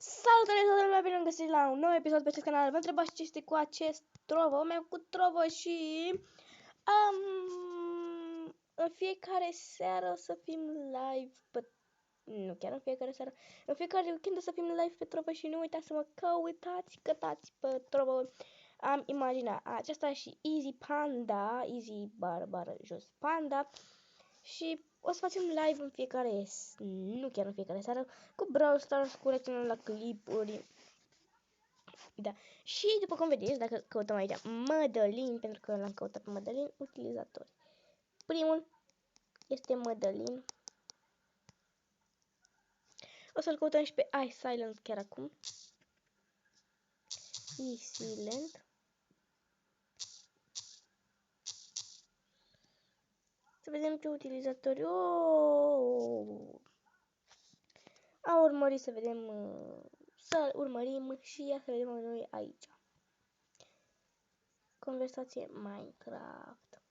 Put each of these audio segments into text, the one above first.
Salutare, toată lumea, bine am găsit la un nou episod pe acest canal. Vă întrebați ce este cu acest trovo? Mi-am făcut trovo și în fiecare seară o să fim live pe... Nu chiar în fiecare seară. În fiecare weekend o să fim live pe trovo și nu uitați să mă căutați pe trovo. Am imaginea aceasta și Easy Panda, Easy bară jos Panda. Și o să facem live în fiecare, nu chiar în fiecare seară, cu Brawl Stars, cu reacționăm la clipuri. Da. Și după cum vedeți, dacă căutăm aici Mădălin, pentru că l-am căutat pe Mădălin, utilizatori. Primul este Mădălin. O să-l căutăm și pe iSilent chiar acum. iSilent. Să vedem ce utilizatori. A urmărit să vedem, să urmărim și ia să vedem noi aici. Conversație Minecraft.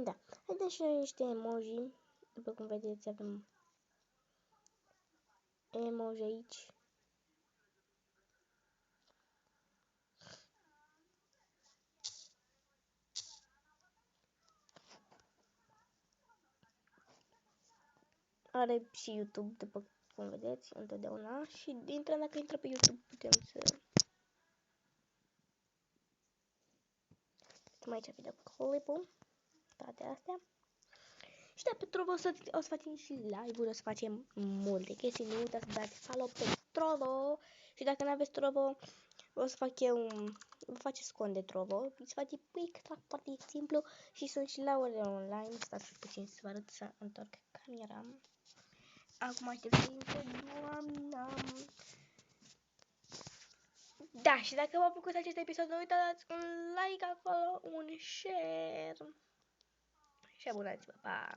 Da. Haideți și noi niște emoji. După cum vedeți, avem emoji aici. Are și YouTube, după cum vedeți, întotdeauna. Și dacă intră pe YouTube, putem să... Mai aici video clipul. Toate astea. Și pe Trovo o să facem și live-uri, o să facem multe chestii. Nu uitați să dați follow pe Trovo. Și dacă nu aveți Trovo, o să fac eu vă faceți cont de Trovo. Se face quick, foarte simplu. Și sunt și la ore online. Stați puțin să vă arăt, să întorc camera. Acum aștept să intre doamna. Da, și dacă v-a plăcut acest episod, nu uitați un like acolo, un share. Și abonați-vă, pa!